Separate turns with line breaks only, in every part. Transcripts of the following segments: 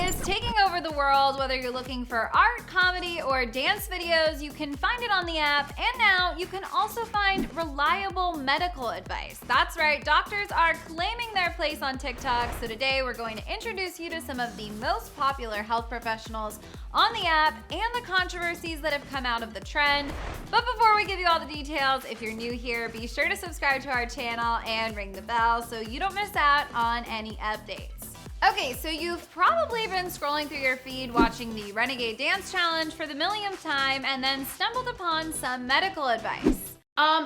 is taking over the world. Whether you're looking for art, comedy, or dance videos, you can find it on the app. And now you can also find reliable medical advice. That's right, doctors are claiming their place on TikTok. So today we're going to introduce you to some of the most popular health professionals on the app and the controversies that have come out of the trend. But before we give you all the details, if you're new here, be sure to subscribe to our channel and ring the bell so you don't miss out on any updates. Okay, so you've probably been scrolling through your feed watching the Renegade dance challenge for the millionth time and then stumbled upon some medical advice.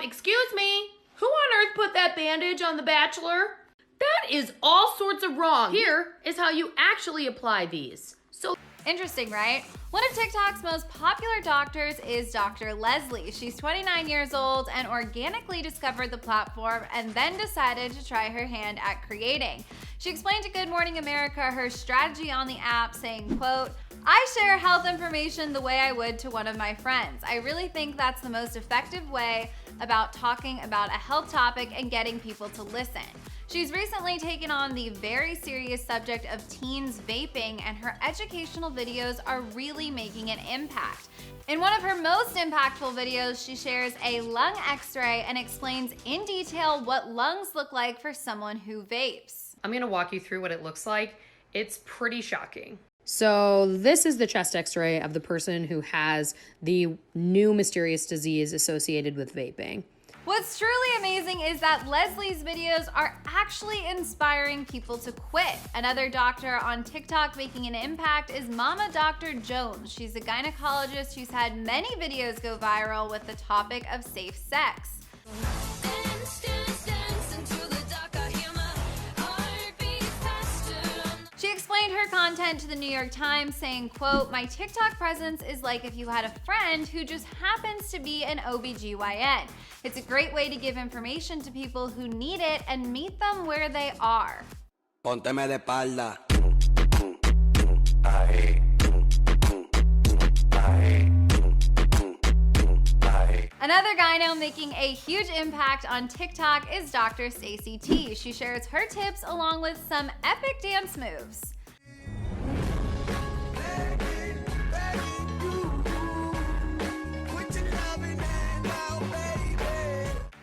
Excuse me, who on earth put that bandage on The Bachelor? That is all sorts of wrong. Here is how you actually apply these. So
interesting, right? One of TikTok's most popular doctors is Dr. Leslie. She's 29 years old and organically discovered the platform and then decided to try her hand at creating. She explained to Good Morning America her strategy on the app, saying, quote, "I share health information the way I would to one of my friends. I really think that's the most effective way about talking about a health topic and getting people to listen." She's recently taken on the very serious subject of teens vaping, and her educational videos are really making an impact. In one of her most impactful videos, she shares a lung x-ray and explains in detail what lungs look like for someone who vapes.
I'm gonna walk you through what it looks like. It's pretty shocking. So this is the chest x-ray of the person who has the new mysterious disease associated with vaping.
What's truly amazing is that Leslie's videos are actually inspiring people to quit. Another doctor on TikTok making an impact is Mama Dr. Jones. She's a gynecologist who's had many videos go viral with the topic of safe sex. She explained her content to the New York Times, saying, quote, "My TikTok presence is like if you had a friend who just happens to be an OBGYN. It's a great way to give information to people who need it and meet them where they are."
Pónteme de espalda.
Another gyno making a huge impact on TikTok is Dr. Stacey T. She shares her tips along with some epic dance moves.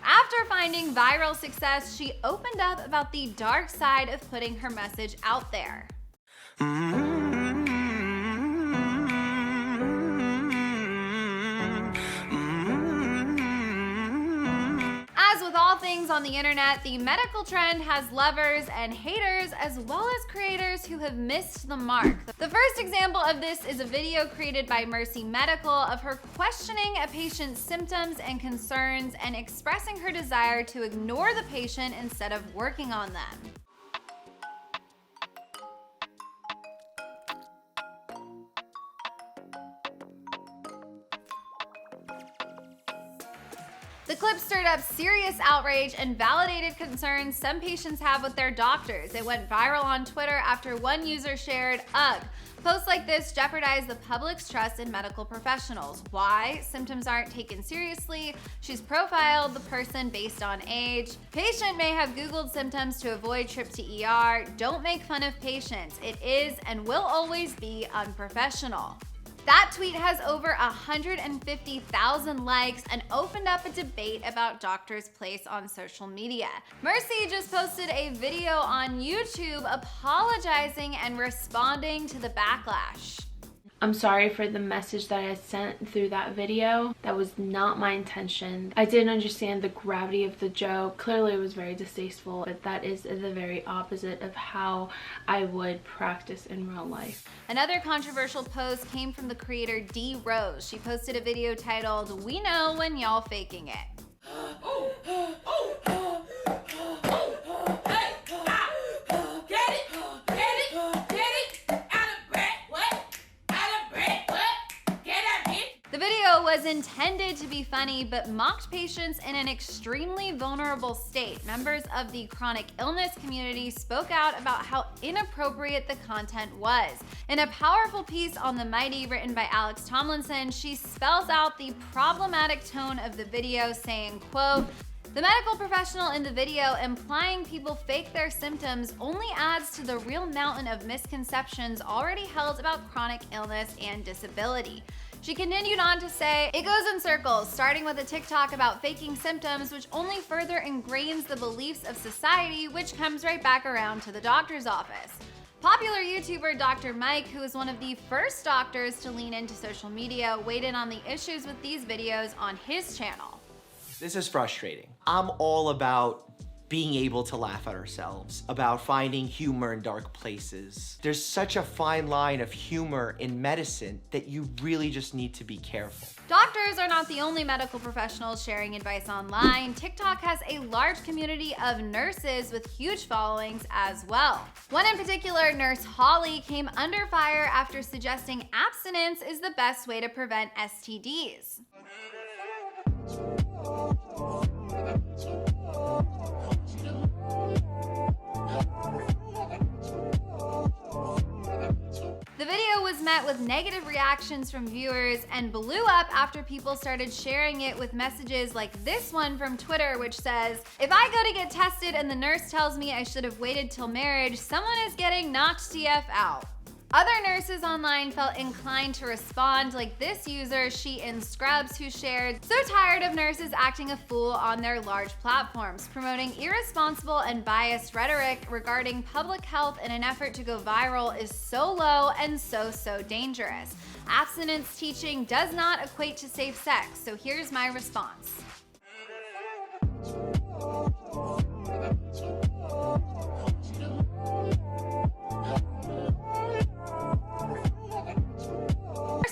After finding viral success, she opened up about the dark side of putting her message out there. As with all things on the internet, the medical trend has lovers and haters, as well as creators who have missed the mark. The first example of this is a video created by Mercy Medical of her questioning a patient's symptoms and concerns and expressing her desire to ignore the patient instead of working on them. The clip stirred up serious outrage and validated concerns some patients have with their doctors. It went viral on Twitter after one user shared, "Ugh, posts like this jeopardize the public's trust in medical professionals. Why? Symptoms aren't taken seriously. She's profiled the person based on age. Patient may have Googled symptoms to avoid trip to ER. Don't make fun of patients. It is and will always be unprofessional." That tweet has over 150,000 likes and opened up a debate about doctors' place on social media. Mercy just posted a video on YouTube apologizing and responding to the backlash.
I'm sorry for the message that I sent through that video. That was not my intention. I didn't understand the gravity of the joke. Clearly it was very distasteful, but that is the very opposite of how I would practice in real life.
Another controversial post came from the creator D Rose. She posted a video titled, "We know when y'all faking it." The video was intended to be funny, but mocked patients in an extremely vulnerable state. Members of the chronic illness community spoke out about how inappropriate the content was. In a powerful piece on The Mighty written by Alex Tomlinson, she spells out the problematic tone of the video, saying, quote, The medical professional in the video implying people fake their symptoms only adds to the real mountain of misconceptions already held about chronic illness and disability. She continued on to say, it goes in circles, starting with a TikTok about faking symptoms, which only further ingrains the beliefs of society, which comes right back around to the doctor's office. Popular YouTuber Dr. Mike, who is one of the first doctors to lean into social media, weighed in on the issues with these videos on his channel.
This is frustrating. I'm all about being able to laugh at ourselves, about finding humor in dark places. There's such a fine line of humor in medicine that you really just need to be careful.
Doctors are not the only medical professionals sharing advice online. TikTok has a large community of nurses with huge followings as well. One in particular, Nurse Holly, came under fire after suggesting abstinence is the best way to prevent STDs. The video was met with negative reactions from viewers and blew up after people started sharing it with messages like this one from Twitter, which says, if I go to get tested and the nurse tells me I should have waited till marriage, someone is getting knocked TF out. Other nurses online felt inclined to respond, like this user, She in Scrubs, who shared, so tired of nurses acting a fool on their large platforms, promoting irresponsible and biased rhetoric regarding public health in an effort to go viral is so low and so dangerous. Abstinence teaching does not equate to safe sex, so here's my response.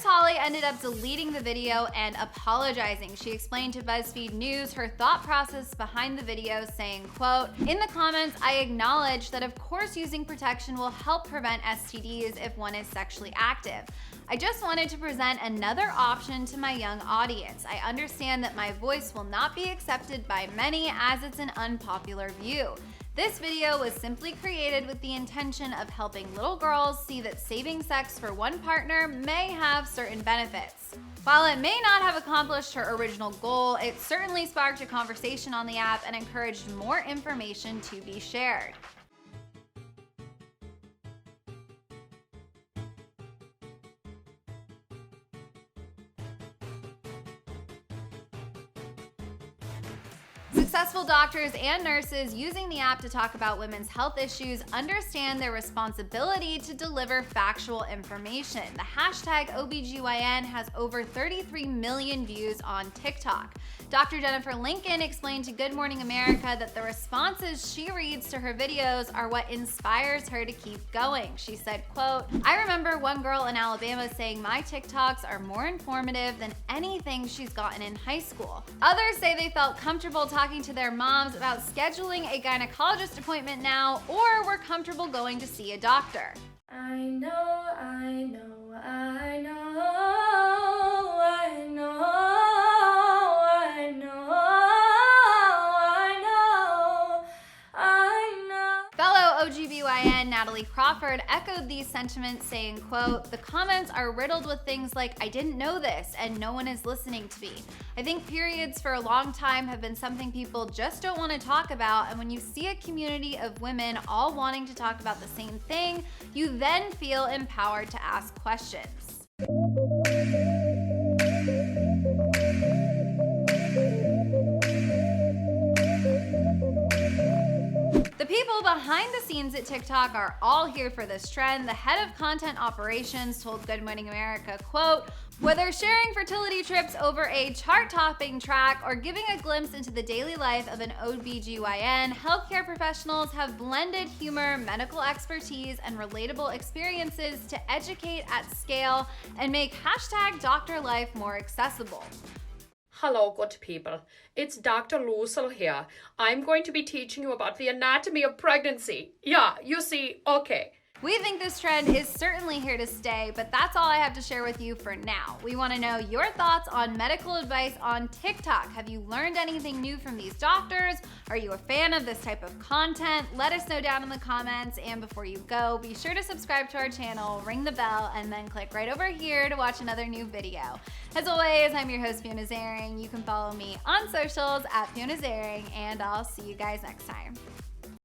Holly ended up deleting the video and apologizing. She explained to BuzzFeed News her thought process behind the video, saying, quote, in the comments, I acknowledge that of course using protection will help prevent STDs if one is sexually active. I just wanted to present another option to my young audience. I understand that my voice will not be accepted by many as it's an unpopular view. This video was simply created with the intention of helping little girls see that saving sex for one partner may have certain benefits. While it may not have accomplished her original goal, it certainly sparked a conversation on the app and encouraged more information to be shared. Successful doctors and nurses using the app to talk about women's health issues understand their responsibility to deliver factual information. The hashtag OBGYN has over 33 million views on TikTok. Dr. Jennifer Lincoln explained to Good Morning America that the responses she reads to her videos are what inspires her to keep going. She said, quote, I remember one girl in Alabama saying my TikToks are more informative than anything she's gotten in high school. Others say they felt comfortable talking to their moms about scheduling a gynecologist appointment now, or were comfortable going to see a doctor.
I know, I know, I know, I know, I know, I know.
Fellow OGBYN Natalie Crawford echoed these sentiments, saying, quote, the comments are riddled with things like, I didn't know this, and no one is listening to me. I think periods for a long time have been something people just don't want to talk about, and when you see a community of women all wanting to talk about the same thing, you then feel empowered to ask questions. The people behind the scenes at TikTok are all here for this trend. The head of content operations told Good Morning America, quote, whether sharing fertility tips over a chart-topping track or giving a glimpse into the daily life of an OBGYN, healthcare professionals have blended humor, medical expertise, and relatable experiences to educate at scale and make hashtag Doctor Life more accessible.
Hello, good people. It's Dr. Lucille here. I'm going to be teaching you about the anatomy of pregnancy. Yeah, you see, okay.
We think this trend is certainly here to stay, but that's all I have to share with you for now. We want to know your thoughts on medical advice on TikTok. Have you learned anything new from these doctors? Are you a fan of this type of content? Let us know down in the comments, and before you go, be sure to subscribe to our channel, ring the bell, and then click right over here to watch another new video. As always, I'm your host, Fiona Zaring. You can follow me on socials at Fiona Zaring, and I'll see you guys next time.